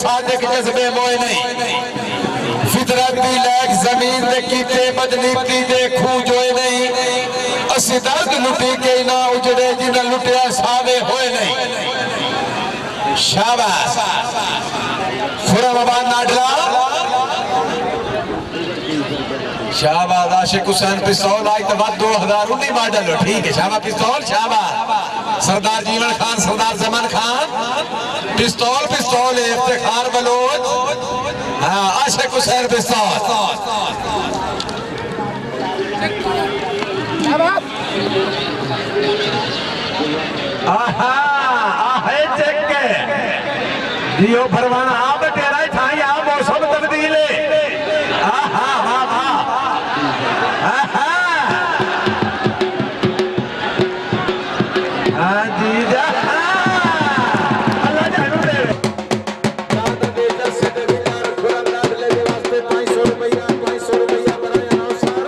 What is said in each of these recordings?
सादिक जज्बे मोए नहीं फितरत दी लैक जमीन दे कीते बदनीति दे खूं जोए नहीं असी दर्द लुटी के ना उजड़े जिन्हें लुटिया सावे होए नहीं। शाबाश खुराबाद नाडला शाबाश आशिक हुसैन पिस्तौल आज तो बाद 2019 मॉडल हो ठीक है शाबाश पिस्तौल शाबाश सरदार जीवन खान सरदार जमन खान पिस्तौल पिस्तौल इफ्तिखार बलोच हाँ आशिक हुसैन पिस्तौल आहा आहे चेक के दियो भरवाना आप तेरा ठाई आ मौसम तब्दील है आहा वाह वाह आहा हाँ जी जा अल्लाह जानू दे दादा दे 10 से दिनार खुरम ना ले के वास्ते 500 रुपया बनाया ना सर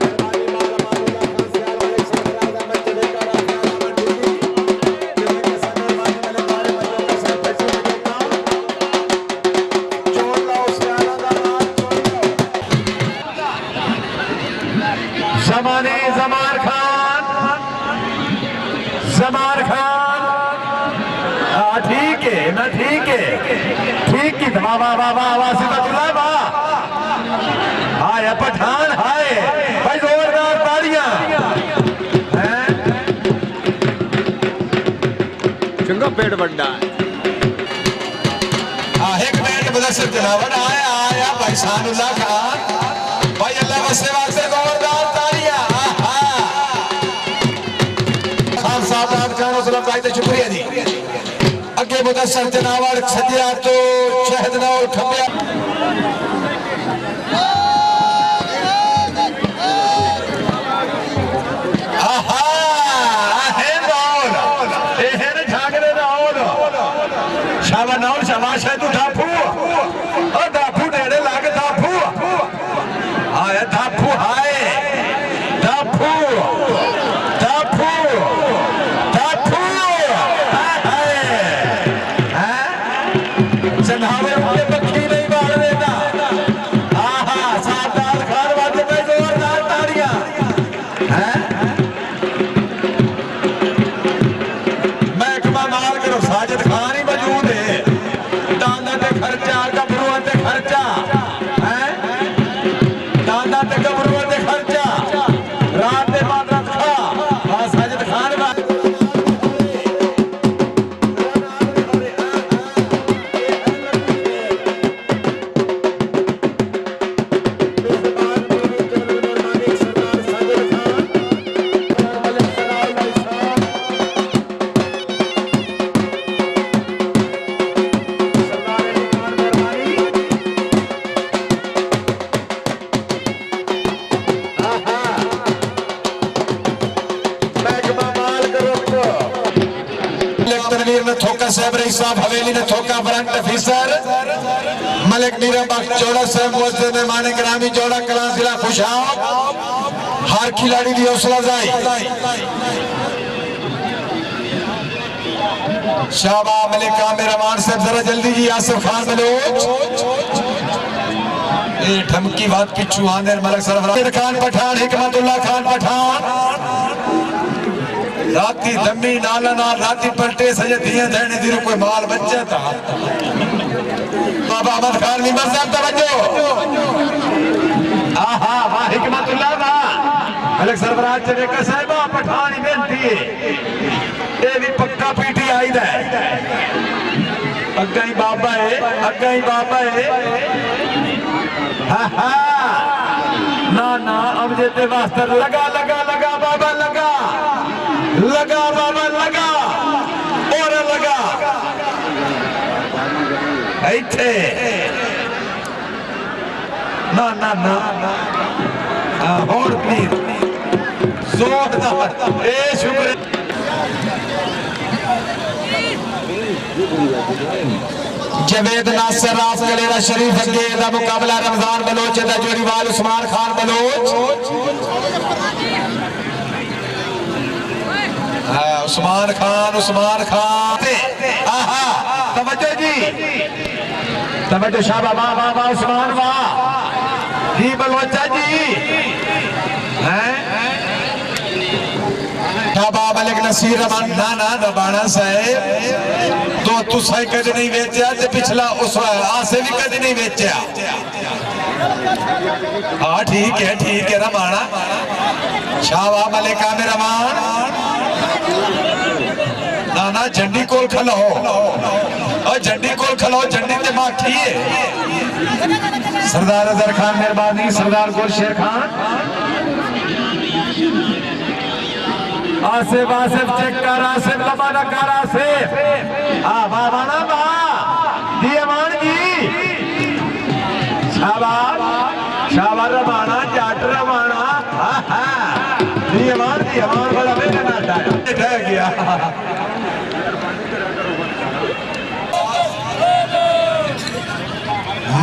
मेहरबानी माला माला खान से वाले सरदार में चले का राजा मंडी जिन्हें के समय माने वाले बारे में जो सब पैसे देता छोड़ लो से आला दा रात जमाने जमान खान ठीक है ना ठीक ही वाह वाह वाह वाह वाह सिद्दुल्लाह वाह हाय पठान हाय भाई जोरदार तालियां हैं चंगा पेट बड़ा एक मिनट मुदस्सिर जनाब आया भाई सानुल्लाह खान भाई अल्लाह वसे वास्ते जोरदार तालियां खान साहब खान सलाम भाई तो शुक्रिया जी अगे मुदस्सिर जनावर सदिया तो शहद ना उठमिया आहा है नौल एहन झागरे नौल शाबा नौल शाबाश है तू धाफू ओ धाफू नेड़े लाग धाफू आया धाफू हाय धाफू धाफू चढ़ावे उनके पक्षी नहीं बाढ़ देता आहा सादार खान वाले में जोरदार तालियां हैं महकमा माल करो साजिद खान ही मौजूद है दादा ते खर्चा गबरुआ ते खर्चा हैं दादा ते गबरुआ ते खर्चा रात दे बाद रत खा हां साजिद खान हवेली ने थोका फ्रंट ऑफिसर मलिक नीरा बख्श जोड़ा साहब मुअज्जिज़ मेहमान गिरामी जोड़ा कलां जिला खुशाब हर खिलाड़ी की हौसला अफजाई शाबाश मलिक आमिर रहमान साहब जरा जल्दी जी आसिफ खान बलोच ए धमकी बात पिछू आंदर मलिक सरफराज खान पठान हिकमतुल्लाह खान पठान राती दमी नाला नाल राती पलटे सजे दिए देने दी कोई माल बच्चा था बाबा अहमद खान मिंबर साहब तवज्जो आहा वाह हिकमतुल्लाह वाह मलिक सरफराज चले का साहिबा पठान ही बेनती है ए भी पक्का पीटी आई दा अग्गा ही बाबा है हा हा ना ना अब जेते वास्ते लगा लगा लगा बाबा लगा लगा बाबा लगा और लगा ऐथे ना ना ना और प्लीज जोरदार ए शुक्र जवेद नासिर रास कलेरा शरीफ अगे दा मुकाबला रमजान बलोच दा जोड़ीवाल उस्मान खान बलोच उस्मान खान आहा तवज्जो जी, तवज्जो शाबा वाह वाह वाह उस्मान वाह जी बलवच्चा जी हैं शाबा मलिक नसीर रमान ना ना दबाना साहेब तो तुसा कद नहीं बेचा ते पिछला उस आसे भी कद नहीं बेचा। हाँ ठीक है रमाना शाबा मलिक आमिर रमान ना ना झंडी कोल खलो और झंडी कोल खलो झंडी ते माखी है सरदार अजहर खान मेहरबानी सरदार गुलशेर खान आसिफ आसिफ चेक कर आसिफ लबाना कर आसिफ वाह वाना वाह जी अमान जी शाबाश शाबाश रबाना जाट रबाना जी अमान बड़ा बेटा नाटा ठह गया।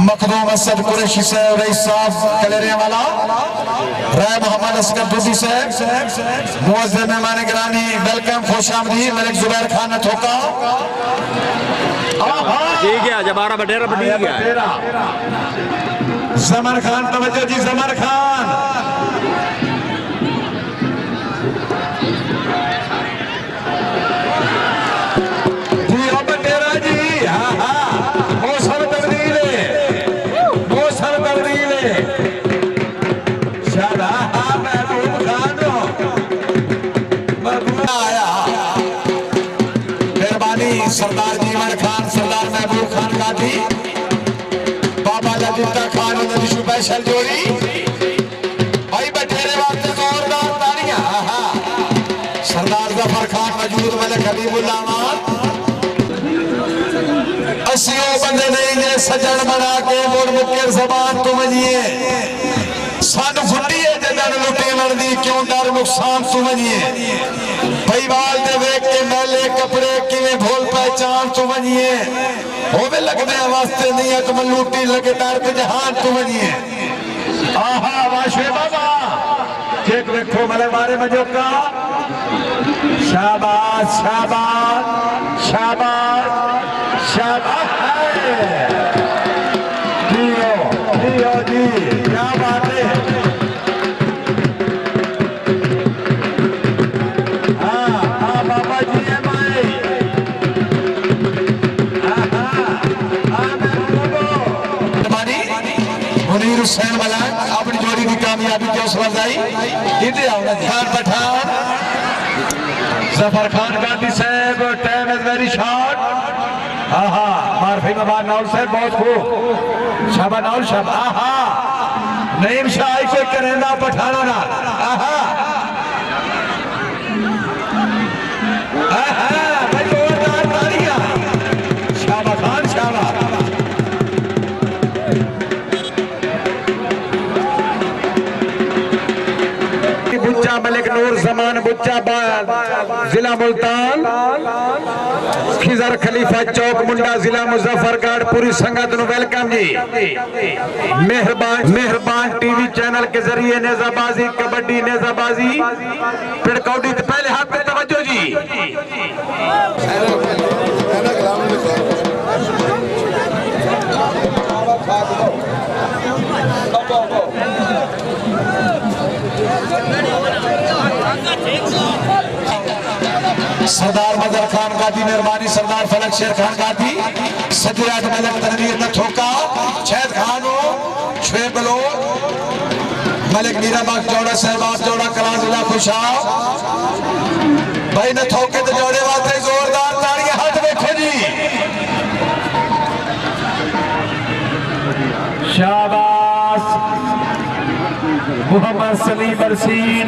मखदूम असद कुरैशी साहब रईस साहब कलेरे वाला राय मोहम्मद असगर दूधी साहब मुअज्जम मेहमान गिरामी वेलकम खुशामदीद मलिक जुबैर खान ने ठोका ठीक है जबारा बटेरा बटी गया जमन खान तवज्जो जी जमन खान जी ओ बटेरा जी मौसम तब्दील शाबाश महबूब खान आया मेहरबानी सरदार जीवन खान सरदार महबूब खान गांधी बाबा ललिता खान उन्होंने स्पेशल जोड़ी भाई बटेरे वास्ते जोरदार तालियां सरदार जफर खान मौजूद मलिक हबीबुल्लाह मान असियों बंदे नहीं जे सजन बना के मुड़ मुक्के जबान तो मजिए सन फुटिए जदन लुटे मरदी क्यों डर नुकसान समझिए भाईवाल दे वेख के मैले कपड़े किवें भोल पहचान समझिए होवे लगदे वास्ते नहीं है तुम लूटी लगे डर के जहान समझिए आहा वाशे बाबा चेक देखो मले मारे मजोका शाबाश शाबाश शाबाश शाबाश जियो जियो जी क्या बात है बाबा जी है भाई मुनीर हुसैन मलाक अपनी जोड़ी की कामयाबी की हौसला अफजाई इधर आओ खान पठान जफर खान गांधी साहब टाइम इज वेरी शॉर्ट मारफी मबाद नाउल साहब बहुत खूब शाबा नाउल शाबा नईम शाह कोई करेंदा पठाना ना भाई जोरदार तालियां शाबा खान शाबा बुच्चा मलिक नूर जमान बुच्चा जिला मुल्तान खिजर खलीफा चौक मुंडा जिला मुजफ्फरगढ़ पूरी संगत नु वेलकम जी मेहरबान टीवी चैनल के जरिए नेजाबाजी कबड्डी नेजाबाजी पिड़कौडी पहले हाथ पे तवज्जो जी सरदार मदर खान गादी मेहरबानी सरदार फलक शेर खान गादी सदरात मलक तनवीर न ठोका शहद खानो शुएब बलो मलिक मीराबाग जोड़ा सहबाज जोड़ा कलां जिला खुशाब भाई न ठोके तो जोड़े वास्ते जोरदार तालियां हाथ देखो जी शाबाश मोहम्मद सलीम बरसीन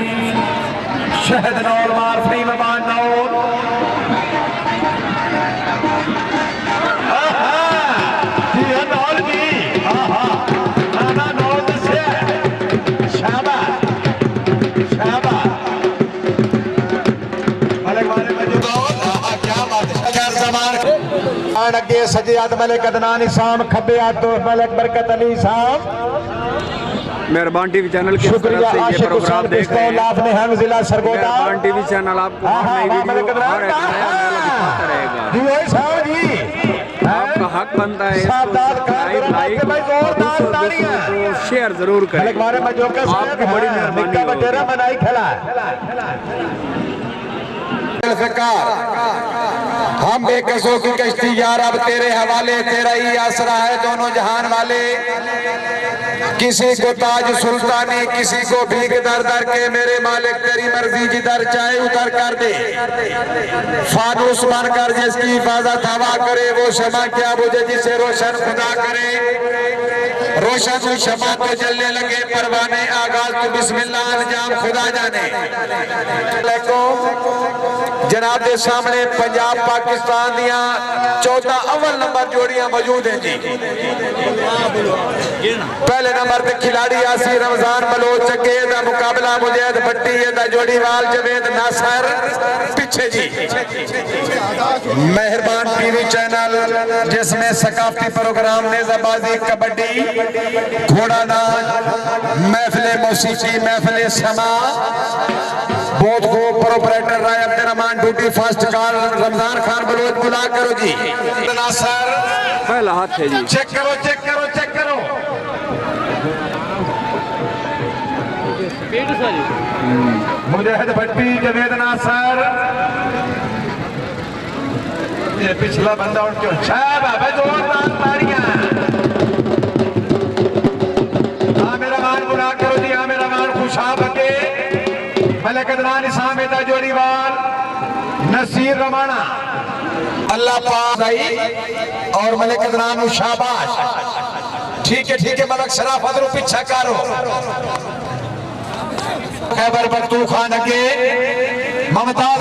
शहद नौर मारफी मबान नौर नौर जी नाना नौर से शाबा शाबा मलिक वाले मौजूद क्या बात है खैर जमान अगे सजे हाथ मलिक अदनान इसाम खब्बे हाथ मलिक बरकत अली इसाम मेहरबान टीवी चैनल के शुक्रिया आशिक हुसैन पिस्तौल आपने हम जिला सरगोदा मेहरबान टीवी चैनल आपको हर नई वीडियो हर एक नया मेला दिखाता रहेगा जी भाई साहब जी हक बनता है शादाब खान इसको लाइक भाई जोरदार तालियां तो शेयर जरूर करें। आपकी बड़ी मेहरबानी बटेरा बनाई खेला हम बेकसों की कश्ती यार अब तेरे हवाले, तेरा ही आसरा है दोनों जहान वाले। किसी को ताज सुल्तानी, किसी को भीख दर दर के, मेरे मालिक तेरी मर्जी जिधर चाहे उतर कर दे। फानूस बनकर जिसकी हिफाजत हवा करे, वो शमा क्या बुझे जिसे रोशन खुदा करे। रोशन तू शमा तो जलने लगे परवाने, आगाज तू बिस्मिल्लाह अंजाम खुदा जाने। जनाब के सामने पंजाब पाकिस्तान दिया 14 अव्वल नंबर जोड़ियां मौजूद हैं जी। पहले नंबर पे खिलाड़ी यासी रमजान बलोच चक्के दा मुकाबला मुजैद भट्टी दा जोड़ीवाल जवेद नासर पीछे जी। मेहरबान टीवी चैनल जिसमें सकाफती प्रोग्राम नेजाबाजी, कबड्डी, घोड़ा नाच, महफिल मौसीकी, महफिल समा, बोध को proprietor Rai Abdurrahman duty first कार रमजान खान बलोच बुला करो जी। नासर पहला हाथ है जी। चेक करो चेक करो चेक करो। मुजाहिद भट्टी, जवेद नासर, ये पिछला बंदा उनके शाबाश जोरदार तालियां। मेरा मान बुला करो जी, मेरा मान खुशाब के मलिक अदनान इसामेदा जोड़ीवाल नसीर रमाना अल्लाह पाक और मलिक अदनान शाबाश। ठीक है मलक शराफ अदरू पीछा करो। खैबर बख्तू खान अगे मुमताज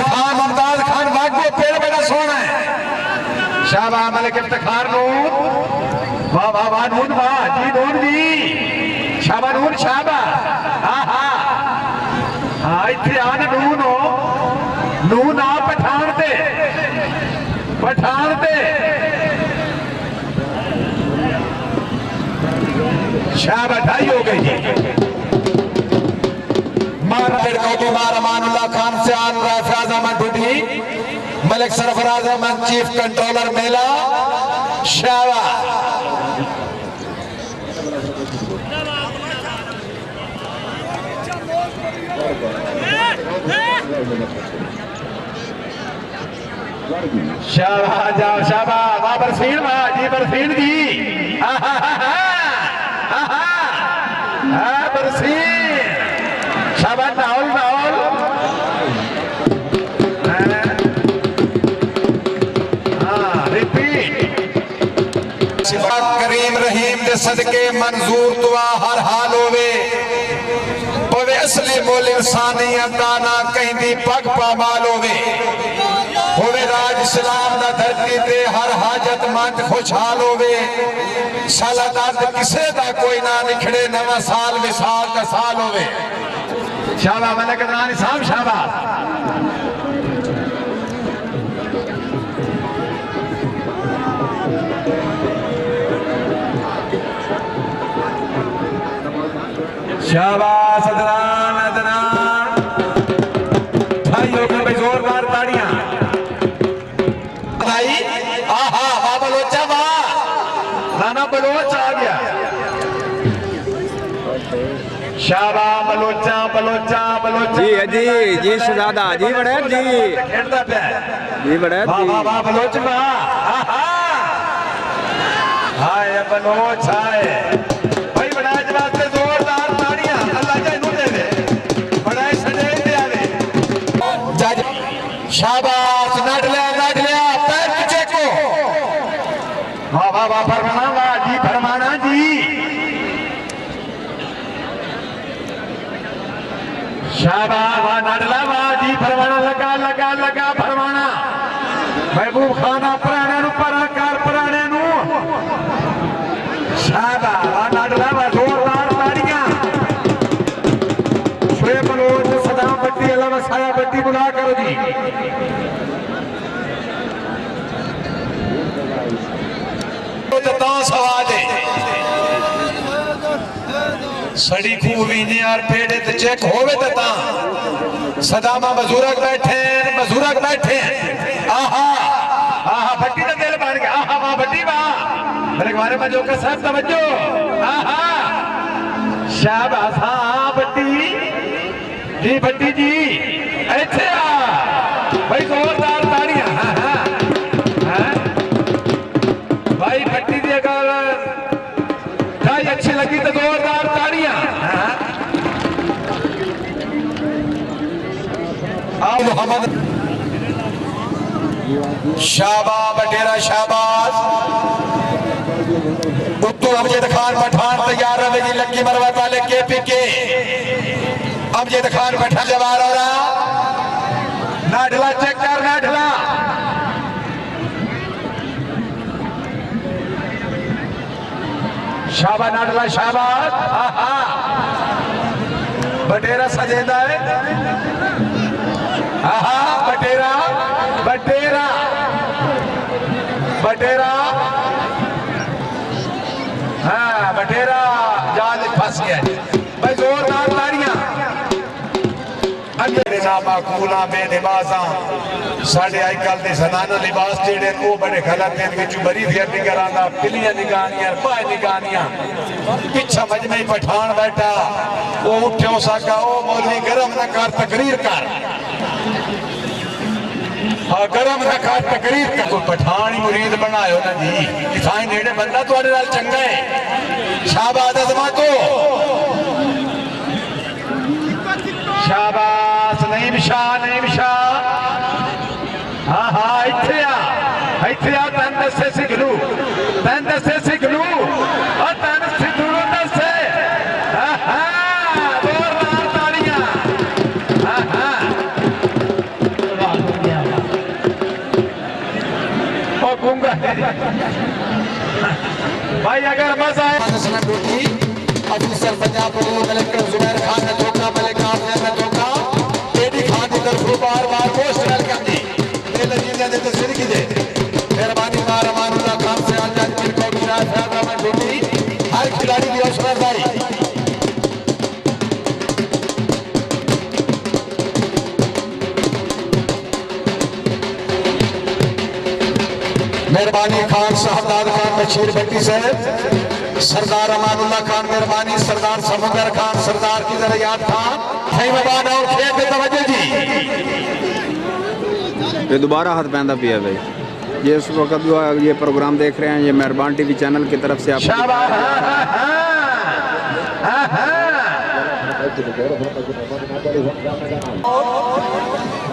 खान वागो पेड़ बड़ा सोना है। शाबाश मलिक इफ्तिखार नून, वाह वाह वाह नून, वाह जी नून जी, शाबाश नून शाबाश। हाँ इतने आने नून आ पठान ते शाबाश ढाई हो गई जी। मार अमानुल्लाह खान से आन राफियाज अहमद ढूंढी, मलिक सरफराज अहमद चीफ कंट्रोलर मेला शाबाश। शाबाश जाओ शाबाश, वाह बरसीन, वाह जी बरसीन जी, बरसीन शाबाश। नाउल करीम रहीम दे सदके मंजूर दुआ हर हाल होवे, पवे असली मोल इंसानियत दाना कहीं दी पग पामाल होवे राज इस्लाम दा धरती ते हर हाजत मंद खुशहाल होवे। साला दर्द किसे दा कोई ना निखड़े, नवा साल विसाल दा साल होवे। शाबाश मलिक अदनान साहब शाबाश। शाबाश अदनान भाइयों के भाई जोरदार ताड़ियां भाई। आहा वाह बलोचा वाह, नाना बलोच आ गया। शाबाश बलोचा जी सुजादा जी बड़े जी खेलता पे जी बड़े वाह बलोच वाह। हाय बलोच हाय भाई बड़ा जवाब जोरदार ताड़ियां अल्लाह जा इनु दे दे, बड़ा सजे दे आवे। शाबाश नट लिया पैर पीछे को, वाह फरमाना, वाह जी फरमाना जी। शाबाश वाह नडला, वाह जी फरमाना, लगा फरमाना। महबूब खाना पुराने नु पराकार पुराने नु शाबाश वाह नडला, वाह जोरदार ताड़ियां। शुएब बलोच, सदाम भट्टी, अलावा साया भट्टी बुला करो जी। सड़ी खूबी यार पेड़े ते चेक होवे ता सदामा बजुर्ग बैठे। आहा भट्टी का दिल बन गया, आहा वाह भट्टी वाह। मेरे बारे में जोकर साहब तवज्जो शाबाश हाँ भट्टी जी ऐसे भाई जोरदार ताड़ियां भाई भट्टी जी अगर ढाई अच्छी लगी तो जोरदार ताड़ियां मोहम्मद शाबाश बटेरा शाबाश उत्तू अमजद खान पठान तैयार रहेगी लक्की मरवत वाले KPK अमजद खान पठान जवार हो रहा नाढला चेक कर नाढला शाबाश नाढला शाबाश बटेरा सजेदा है बटेरा बटेरा बटेरा हाँ बटेरा जाल फंस गया भाई जोरदार ताड़ियां नामाकूला बेनिमाजा साढ़े आई कल के जनाना लिबास जेड़े वो बड़े गलत हैं विच बरी दिया निगराना पिलियां निगानियां पाए निगानियां पिछा मजमे पठान बैठा वो उठ्यो साका ओ मौलवी गरम न कर तकरीर कर हाँ गरम न कर तकरीर कर कोई पठान ही मुरीद बनायो ना जी इथाई नेड़े बंदा तुहाडे नाल चंगा है शाबाश अजमातो शाबाश नईम शाह हाँ इत्थे आ तन दसे सिखलू और तन सिद्धू दसे जोरदार ताड़ियां और गूंगा भाई अगर मजा है अफसर पंजाब मलिक जुबैर खान ने धोखा मलिक आफिया ने धोखा एडी खान की तरफ बार पोस्ट वेलकम दी ये लजीजा ने तस्वीर की दे मेहरबानी मार अमानुल्लाह खान से आजाद पीर को विराज फैजा में ड्यूटी हर खिलाड़ी की हौसलादारी मेहरबानी खान शहजाद खान बशीर भट्टी साहब सरदार अमानुल्लाह खान मेहरबानी सरदार समुंदर खान सरदार की दरियात खान खैमबान और खेत पे तवज्जो जी ये दोबारा हाथ पहनता पिया भाई ये इस वक्त जो ये प्रोग्राम देख रहे हैं ये मेहरबान टीवी चैनल की तरफ से आप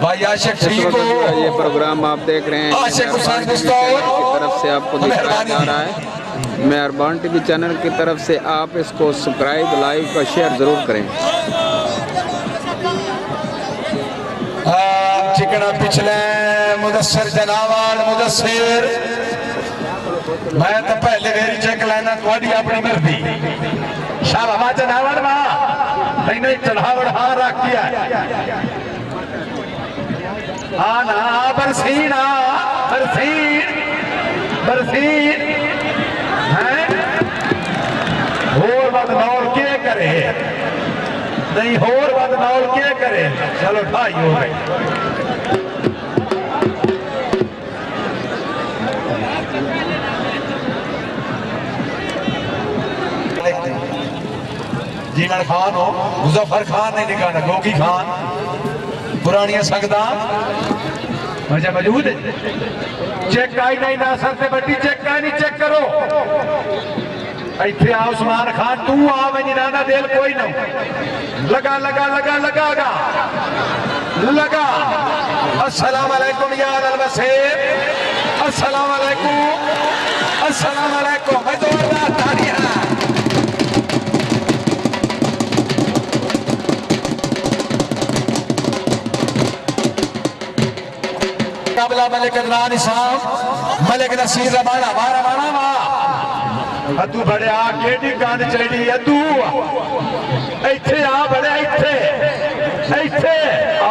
भाई आशिक इस वक्त ये प्रोग्राम आप देख रहे हैं मेहरबान टीवी चैनल की तरफ से आपको दिखाया जा रहा है मेहरबान टीवी चैनल की तरफ से आप इसको सब्सक्राइब लाइक और शेयर जरूर करें चिकना पिछले मुदस्सिर जनावाल मुदस्सिर मैं तो पहले वेरी चेक लेना थोड़ी अपनी मर्जी शाबाश जनावर वाह नहीं चढ़ावड़ हाँ रख किया हाँ ना बरसीन बरसीन होर बदनौर के करे नहीं होर बदनौर के करे चलो ढाई हो गए जीवन खान हो मुजफ्फर खान नहीं निकाला गोगी खान पुरानिया सकदा वजह मौजूद है चेक आई नहीं ना सर से बड़ी चेक आई नहीं चेक करो इथे आ उस्मान खान तू आ मैं नाना दिल कोई ना लगा लगा लगा लगागा लगा अस्सलाम वालेकुम यार अलवसीर अस्सलाम वालेकुम मैं जोरदार तालियां मुकाबला मलिक अदनान इसाम मलिक नसीर रबाना वाह अद्दू बड़े आ केडी गंद चढ़ी अद्दू इत्थे आ बड़े इत्थे आ